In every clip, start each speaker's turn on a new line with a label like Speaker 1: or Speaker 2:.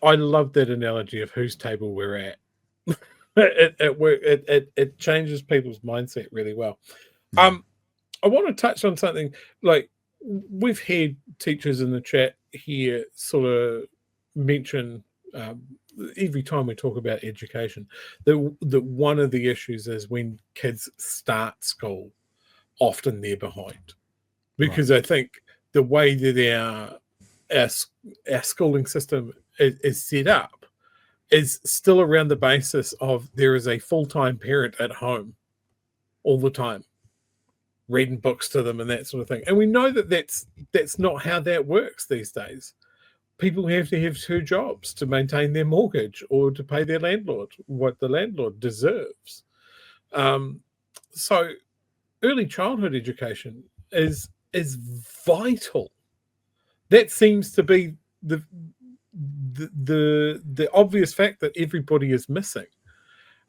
Speaker 1: I love that analogy of whose table we're at. It changes people's mindset really well.
Speaker 2: Yeah.
Speaker 1: I want to touch on something like we've had teachers in the chat here sort of mention every time we talk about education that one of the issues is when kids start school, often they're behind because I think the way that our schooling system is set up is still around the basis of there is a full-time parent at home all the time reading books to them and that sort of thing. And we know that that's not how that works these days. People have to have 2 jobs to maintain their mortgage or to pay their landlord what the landlord deserves. So early childhood education is vital. That seems to be the obvious fact that everybody is missing.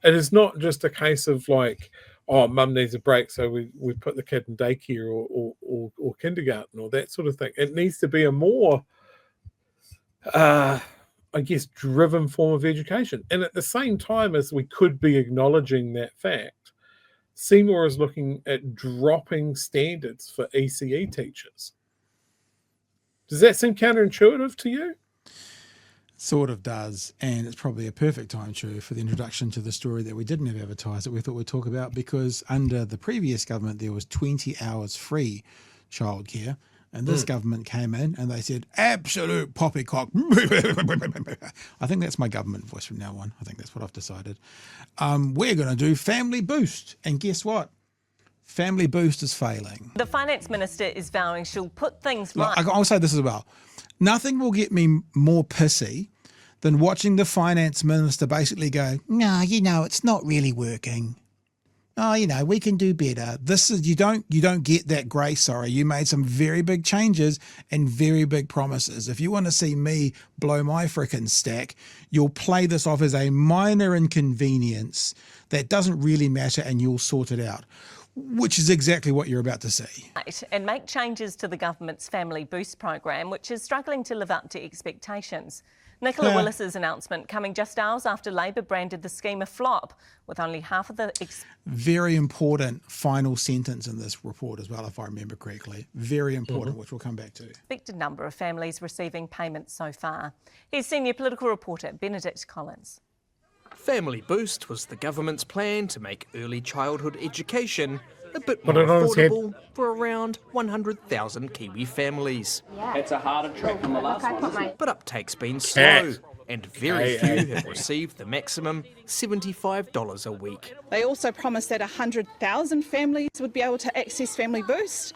Speaker 1: It is not just a case of like, oh, mum needs a break, so we put the kid in daycare or kindergarten or that sort of thing. It needs to be a more, I guess, driven form of education. And at the same time as we could be acknowledging that fact, Seymour is looking at dropping standards for ECE teachers. Does that seem counterintuitive to you?
Speaker 2: Sort of does, and it's probably a perfect time, Chewie, for the introduction to the story that we didn't have advertised that we thought we'd talk about, because under the previous government there was 20 hours free childcare, and this government came in and they said, absolute poppycock. I think that's my government voice from now on. I think that's what I've decided. We're going to do FamilyBoost, and guess what? FamilyBoost is failing.
Speaker 3: The Finance Minister is vowing she'll put things right.
Speaker 2: I'll say this as well. Nothing will get me more pissy than watching the Finance Minister basically go, no, it's not really working. Oh, we can do better. This is you don't get that grace, sorry. You made some very big changes and very big promises. If you want to see me blow my frickin' stack, you'll play this off as a minor inconvenience that doesn't really matter and you'll sort it out, which is exactly what you're about to see.
Speaker 3: And make changes to the government's FamilyBoost program, which is struggling to live up to expectations. Nicola Willis's announcement coming just hours after Labor branded the scheme a flop, with only half of the...
Speaker 2: Very important final sentence in this report as well, if I remember correctly. Very important, which we'll come back to.
Speaker 3: Expected number of families receiving payments so far. Here's senior political reporter Benedict Collins.
Speaker 4: FamilyBoost was the government's plan to make early childhood education a bit more affordable for around 100,000 Kiwi families.
Speaker 5: It's a harder trick than the last one.
Speaker 4: But uptake's been slow, and very few have received the maximum $75 a week.
Speaker 6: They also promised that 100,000 families would be able to access FamilyBoost.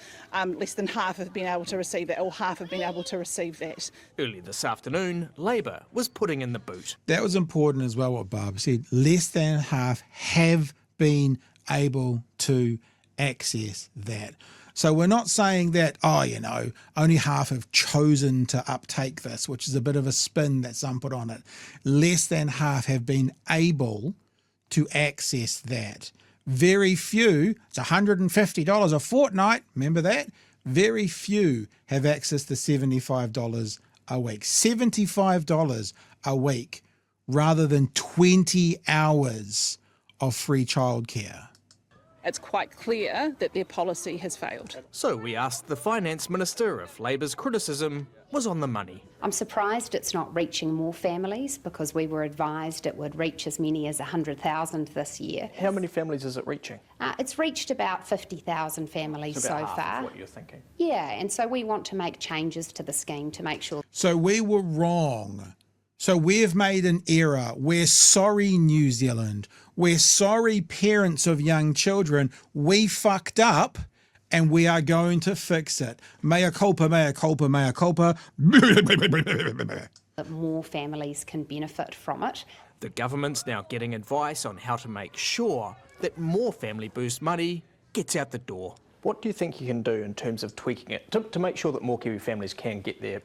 Speaker 6: Less than half have been able to receive that, or half have been able to receive that.
Speaker 4: Early this afternoon, Labor was putting in the boot.
Speaker 2: That was important as well, what Barb said. Less than half have been able to access that. So we're not saying that, only half have chosen to uptake this, which is a bit of a spin that some put on it. Less than half have been able to access that. Very few, it's $150 a fortnight, remember that? Very few have access to $75 a week. $75 a week rather than 20 hours of free childcare.
Speaker 6: It's quite clear that their policy has failed.
Speaker 4: So we asked the Finance Minister if Labor's criticism was on the money.
Speaker 7: I'm surprised it's not reaching more families, because we were advised it would reach as many as 100,000 this year.
Speaker 5: How many families is it reaching?
Speaker 7: It's reached about 50,000 families so
Speaker 5: half
Speaker 7: far.
Speaker 5: of what you're thinking.
Speaker 7: Yeah, and so we want to make changes to the scheme to make sure.
Speaker 2: So we were wrong. So we've made an error. We're sorry, New Zealand. We're sorry, parents of young children. We fucked up and we are going to fix it. Mea culpa, mea culpa, mea culpa.
Speaker 7: That more families can benefit from it.
Speaker 4: The government's now getting advice on how to make sure that more FamilyBoost money gets out the door.
Speaker 5: What do you think you can do in terms of tweaking it to make sure that more Kiwi families can get their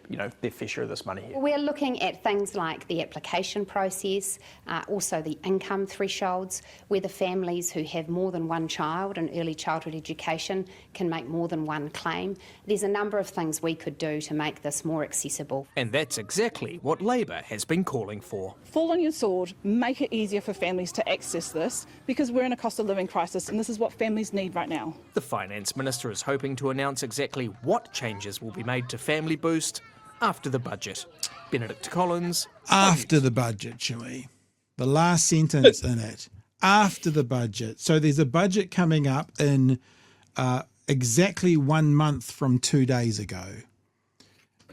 Speaker 5: fair share of this money here?
Speaker 7: We're looking at things like the application process, also the income thresholds, whether families who have more than one child in early childhood education can make more than one claim. There's a number of things we could do to make this more accessible.
Speaker 4: And that's exactly what Labor has been calling for.
Speaker 6: Fall on your sword, make it easier for families to access this, because we're in a cost of living crisis and this is what families need right now.
Speaker 4: The Finance Minister is hoping to announce exactly what changes will be made to FamilyBoost after the budget. Benedict Collins.
Speaker 2: After the budget, Chewie. The last sentence in it. After the budget. So there's a budget coming up in exactly 1 month from 2 days ago.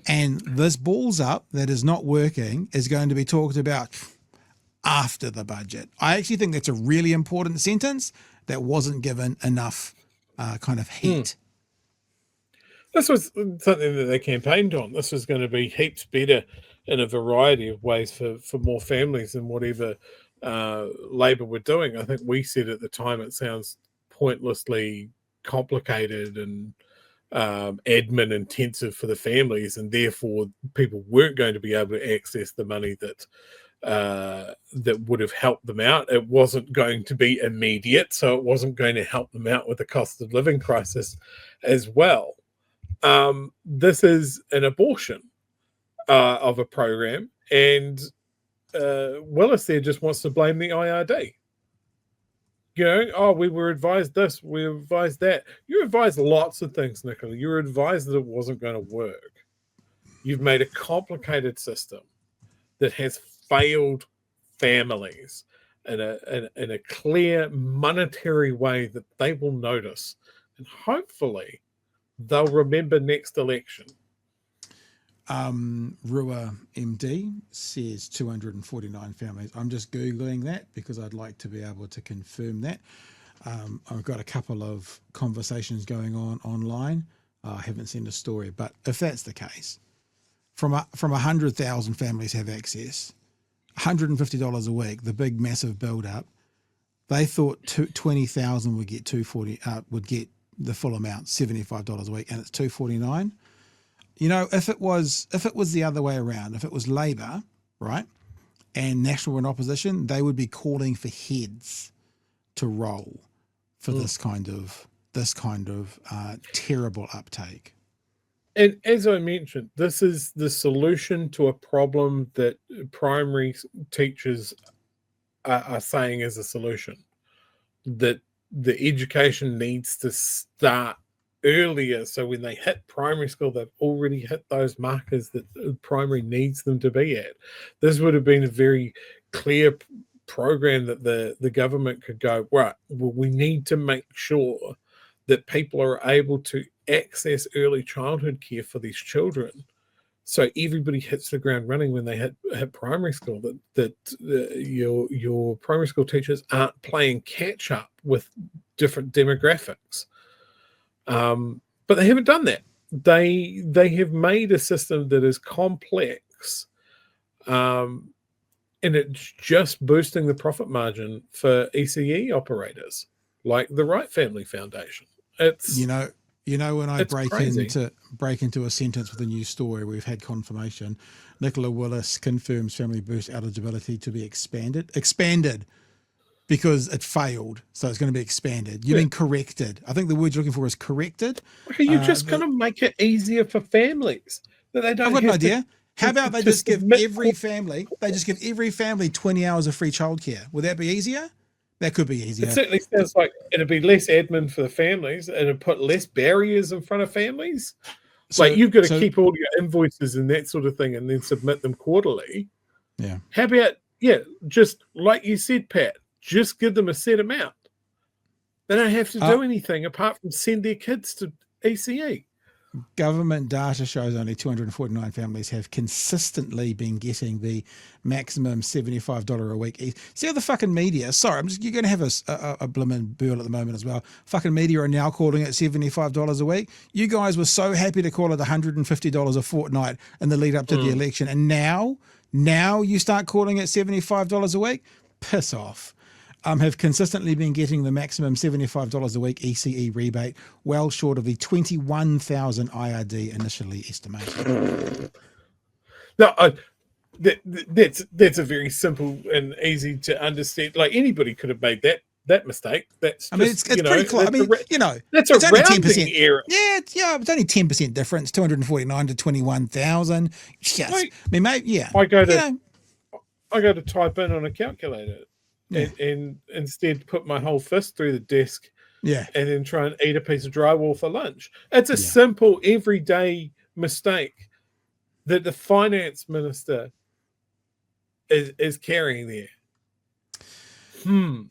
Speaker 2: And this balls up that is not working is going to be talked about after the budget. I actually think that's a really important sentence that wasn't given enough kind of heat.
Speaker 1: This was something that they campaigned on. This was going to be heaps better in a variety of ways for more families than whatever Labor were doing. I think we said at the time it sounds pointlessly complicated and admin intensive for the families, and therefore people weren't going to be able to access the money that would have helped them out. It wasn't going to be immediate, so it wasn't going to help them out with the cost of living crisis as well. This is an abortion of a program, and Willis there just wants to blame the IRD. We were advised this, we were advised that. You were advised lots of things, Nicola. You were advised that it wasn't going to work. You've made a complicated system that has failed families in a clear monetary way that they will notice, and hopefully they'll remember next election.
Speaker 2: Rua MD says 249 families. I'm just Googling that because I'd like to be able to confirm that. I've got a couple of conversations going on online. I haven't seen the story, but if that's the case, from 100,000 families have access, $150 a week, the big massive build up, they thought 20,000 would get would get the full amount, $75 a week, and it's $249. If it was the other way around, if it was Labor, right, and National were in opposition, they would be calling for heads to roll for this kind of terrible uptake.
Speaker 1: And as I mentioned, this is the solution to a problem that primary teachers are saying is a solution, that the education needs to start earlier, so when they hit primary school, they've already hit those markers that primary needs them to be at. This would have been a very clear program that the government could go, right, well, we need to make sure that people are able to access early childhood care for these children, so everybody hits the ground running when they hit primary school, that your primary school teachers aren't playing catch up with different demographics. But they haven't done that. They have made a system that is complex, and it's just boosting the profit margin for ECE operators like the Right Family Foundation. It's
Speaker 2: when I break
Speaker 1: crazy.
Speaker 2: into a sentence with a new story, we've had confirmation. Nicola Willis confirms FamilyBoost eligibility to be expanded because it failed, so it's going to be expanded. You mean corrected? I think the word you're looking for is corrected.
Speaker 1: You're just going to make it easier for families that they don't.
Speaker 2: I've got an idea. How about they just give every family 20 hours of free childcare? Would that be easier? That could be easier.
Speaker 1: It certainly sounds like it'd be less admin for the families, and it'd put less barriers in front of families. You've got to keep all your invoices and that sort of thing, and then submit them quarterly.
Speaker 2: Yeah.
Speaker 1: How about just like you said, Pat, just give them a set amount. They don't have to do anything apart from send their kids to ECE.
Speaker 2: Government data shows only 249 families have consistently been getting the maximum $75 a week. See how the fucking media, you're going to have a blimmin' burl at the moment as well. Fucking media are now calling it $75 a week. You guys were so happy to call it $150 a fortnight in the lead up to the election. And now you start calling it $75 a week? Piss off. have consistently been getting the maximum $75 a week ECE rebate, well short of the 21,000 IRD initially estimated.
Speaker 1: No, that's a very simple and easy to understand. Like anybody could have made that mistake. That's
Speaker 2: I mean,
Speaker 1: just,
Speaker 2: it's pretty close. I mean,
Speaker 1: that's
Speaker 2: it's
Speaker 1: a
Speaker 2: only
Speaker 1: rounding
Speaker 2: 10%.
Speaker 1: error.
Speaker 2: Yeah, it's only 10% difference, 249 to 21,000. Yes,
Speaker 1: Like,
Speaker 2: I mean, maybe, yeah.
Speaker 1: I go to type in on a calculator and instead put my whole fist through the desk.
Speaker 2: Yeah,
Speaker 1: and then try and eat a piece of drywall for lunch. It's a simple, everyday mistake that the finance minister is carrying there.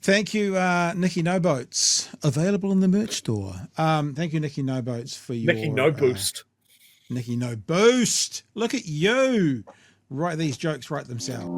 Speaker 2: Thank you, Nicky No Boats. Available in the merch store. Thank you, Nicky No Boats, for your
Speaker 1: Nicky No Boost.
Speaker 2: Nicky No Boost. Look at you. Write these jokes, write themselves.